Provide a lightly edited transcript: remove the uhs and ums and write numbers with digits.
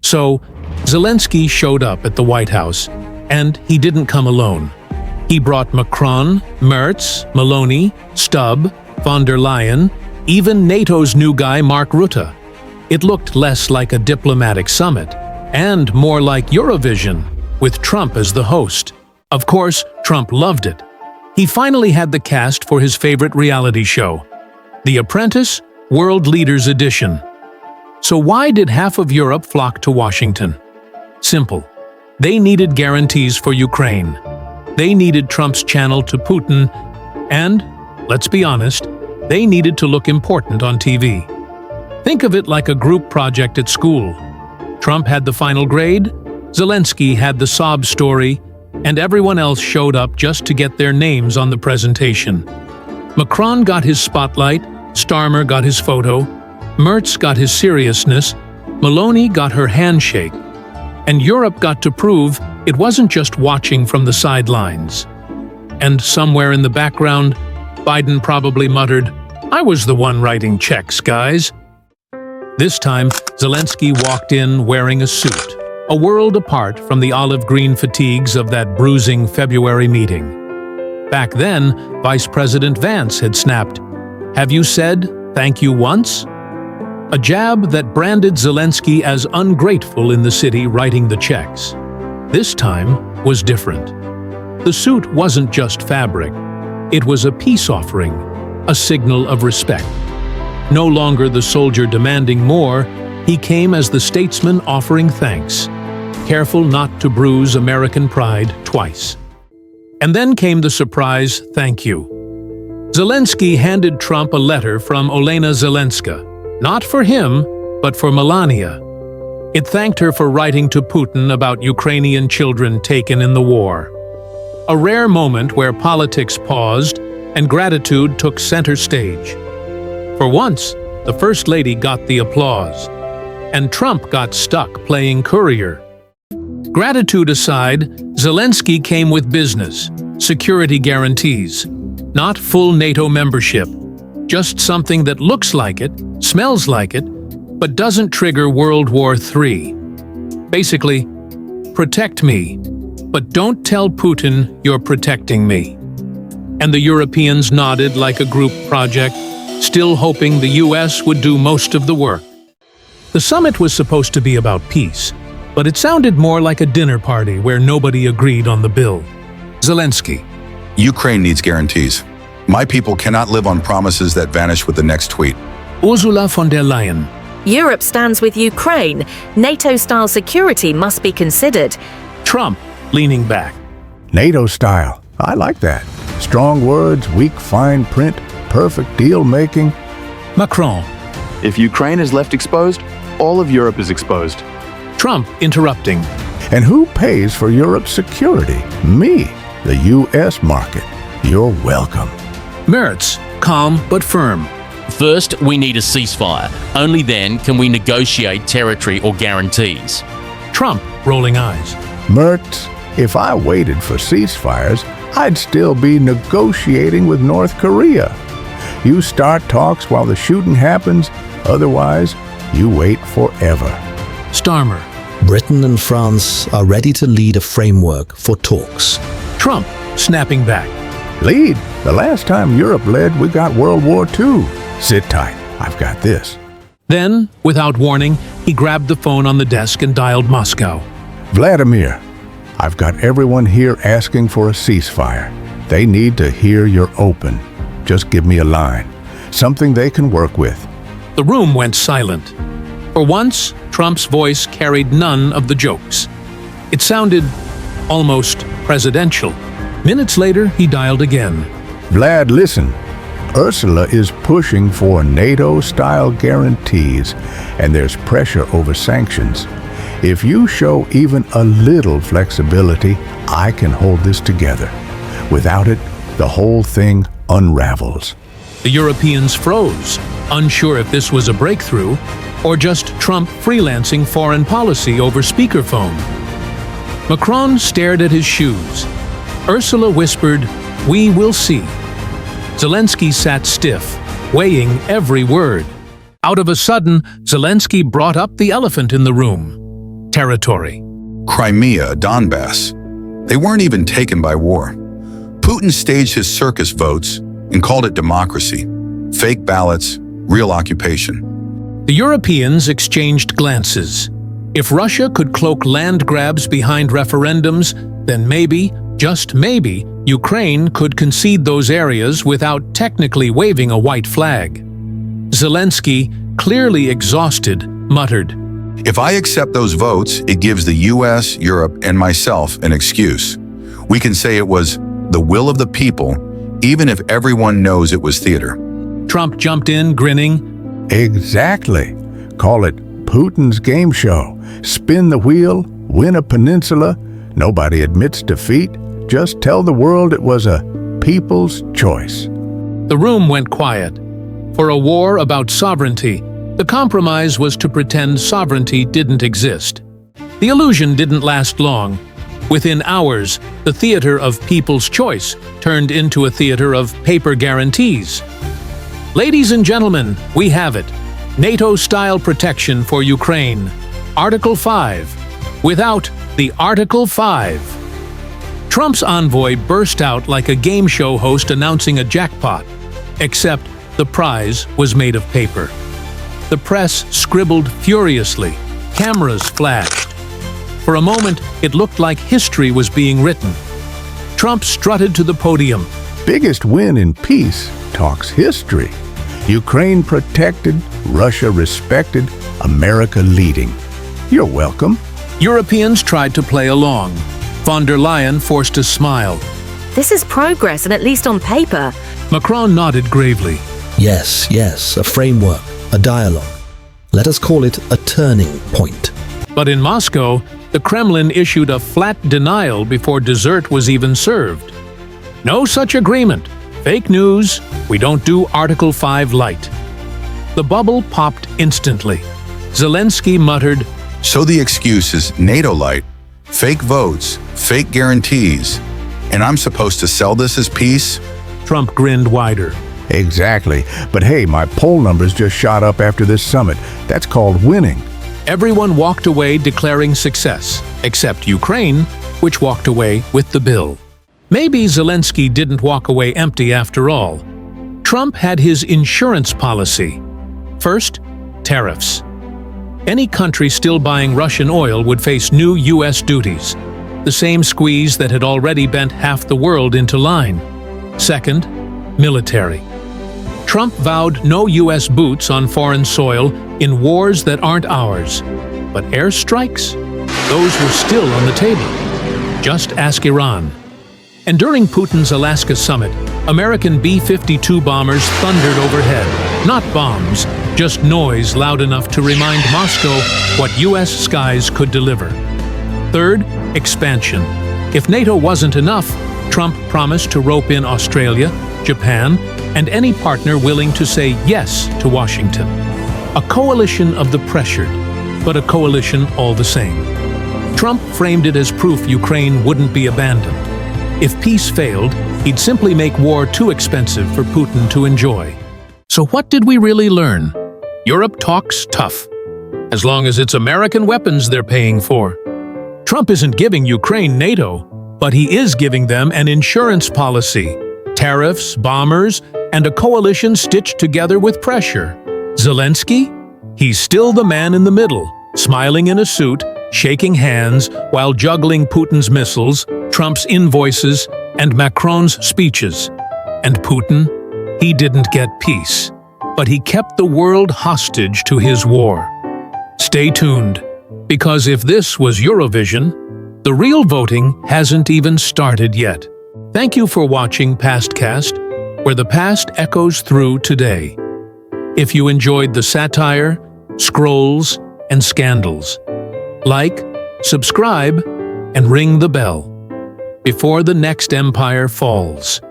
So, Zelenskyy showed up at the White House, and he didn't come alone. He brought Macron, Merz, Meloni, Stubb, von der Leyen, even NATO's new guy Mark Rutte. It looked less like a diplomatic summit, and more like Eurovision, with Trump as the host. Of course, Trump loved it. He finally had the cast for his favorite reality show, The Apprentice World Leaders Edition. So why did half of Europe flock to Washington? Simple. They needed guarantees for Ukraine. They needed Trump's channel to Putin, and, let's be honest, they needed to look important on TV. Think of it like a group project at school. Trump had the final grade, Zelenskyy had the sob story, and everyone else showed up just to get their names on the presentation. Macron got his spotlight, Starmer got his photo, Merz got his seriousness, Meloni got her handshake, and Europe got to prove it wasn't just watching from the sidelines. And somewhere in the background, Biden probably muttered, "I was the one writing checks, guys." This time, Zelenskyy walked in wearing a suit, a world apart from the olive green fatigues of that bruising February meeting. Back then, Vice President Vance had snapped, "Have you said thank you once?" A jab that branded Zelenskyy as ungrateful in the city writing the checks. This time was different. The suit wasn't just fabric. It was a peace offering, a signal of respect. No longer the soldier demanding more, he came as the statesman offering thanks, careful not to bruise American pride twice. And then came the surprise thank you. Zelenskyy handed Trump a letter from Olena Zelenska, not for him, but for Melania. It thanked her for writing to Putin about Ukrainian children taken in the war. A rare moment where politics paused and gratitude took center stage. For once, the First Lady got the applause, and Trump got stuck playing courier. Gratitude aside, Zelenskyy came with business, security guarantees, not full NATO membership, just something that looks like it, smells like it, but doesn't trigger World War III. Basically, protect me, but don't tell Putin you're protecting me. And the Europeans nodded like a group project, still hoping the US would do most of the work. The summit was supposed to be about peace, but it sounded more like a dinner party where nobody agreed on the bill. Zelenskyy. Ukraine needs guarantees. My people cannot live on promises that vanish with the next tweet. Ursula von der Leyen. Europe stands with Ukraine. NATO-style security must be considered. Trump, leaning back. NATO-style. I like that. Strong words, weak fine print, perfect deal-making. Macron. If Ukraine is left exposed, all of Europe is exposed. Trump interrupting. And who pays for Europe's security? Me, the U.S. market. You're welcome. Merz, calm but firm. First, we need a ceasefire. Only then can we negotiate territory or guarantees. Trump, rolling eyes. Merz, if I waited for ceasefires, I'd still be negotiating with North Korea. You start talks while the shooting happens, otherwise, you wait forever. Starmer. Britain and France are ready to lead a framework for talks. Trump, snapping back. Lead? The last time Europe led, we got World War II. Sit tight, I've got this. Then, without warning, he grabbed the phone on the desk and dialed Moscow. Vladimir, I've got everyone here asking for a ceasefire. They need to hear you're open. Just give me a line, something they can work with. The room went silent. For once, Trump's voice carried none of the jokes. It sounded almost presidential. Minutes later, he dialed again. Vlad, listen. Ursula is pushing for NATO-style guarantees, and there's pressure over sanctions. If you show even a little flexibility, I can hold this together. Without it, the whole thing unravels. The Europeans froze, unsure if this was a breakthrough or just Trump freelancing foreign policy over speakerphone. Macron stared at his shoes. Ursula whispered, "We will see." Zelenskyy sat stiff, weighing every word. Out of a sudden, Zelenskyy brought up the elephant in the room. territory. Crimea, Donbass. They weren't even taken by war. Putin staged his circus votes and called it democracy. Fake ballots, real occupation. The Europeans exchanged glances. If Russia could cloak land grabs behind referendums, then maybe, just maybe, Ukraine could concede those areas without technically waving a white flag. Zelenskyy, clearly exhausted, muttered, If I accept those votes, it gives the US, Europe, and myself an excuse. We can say it was the will of the people, even if everyone knows it was theater. Trump jumped in, grinning. Exactly. Call it Putin's game show. Spin the wheel, win a peninsula. Nobody admits defeat. Just tell the world it was a people's choice. The room went quiet. For a war about sovereignty, the compromise was to pretend sovereignty didn't exist. The illusion didn't last long. Within hours, the theater of people's choice turned into a theater of paper guarantees. Ladies and gentlemen, we have it. NATO-style protection for Ukraine. Article 5. Without the Article 5. Trump's envoy burst out like a game show host announcing a jackpot, except the prize was made of paper. The press scribbled furiously. Cameras flashed. For a moment, it looked like history was being written. Trump strutted to the podium. Biggest win in peace talks history. Ukraine protected, Russia respected, America leading. You're welcome. Europeans tried to play along. Von der Leyen forced a smile. This is progress, and at least on paper. Macron nodded gravely. Yes, a framework, a dialogue. Let us call it a turning point. But in Moscow, the Kremlin issued a flat denial before dessert was even served. No such agreement. Fake news. We don't do Article 5 Lite. The bubble popped instantly. Zelenskyy muttered, So the excuse is NATO Lite, fake votes, fake guarantees, and I'm supposed to sell this as peace? Trump grinned wider. Exactly. But hey, my poll numbers just shot up after this summit. That's called winning. Everyone walked away declaring success, except Ukraine, which walked away with the bill. Maybe Zelenskyy didn't walk away empty after all. Trump had his insurance policy. First, tariffs. Any country still buying Russian oil would face new U.S. duties, the same squeeze that had already bent half the world into line. Second, military. Trump vowed no U.S. boots on foreign soil in wars that aren't ours. But airstrikes? Those were still on the table. Just ask Iran. And during Putin's Alaska summit, American B-52 bombers thundered overhead. Not bombs, just noise loud enough to remind Moscow what U.S. skies could deliver. Third, expansion. If NATO wasn't enough, Trump promised to rope in Australia, Japan, and any partner willing to say yes to Washington. A coalition of the pressured, but a coalition all the same. Trump framed it as proof Ukraine wouldn't be abandoned. If peace failed, he'd simply make war too expensive for Putin to enjoy. So what did we really learn? Europe talks tough, as long as it's American weapons they're paying for. Trump isn't giving Ukraine NATO, but he is giving them an insurance policy, tariffs, bombers, and a coalition stitched together with pressure. Zelenskyy? He's still the man in the middle, smiling in a suit, shaking hands while juggling Putin's missiles, Trump's invoices, and Macron's speeches. And Putin? He didn't get peace, but he kept the world hostage to his war. Stay tuned, because if this was Eurovision, the real voting hasn't even started yet. Thank you for watching Pastcast, where the past echoes through today. If you enjoyed the satire, scrolls, and scandals, like, subscribe, and ring the bell before the next empire falls.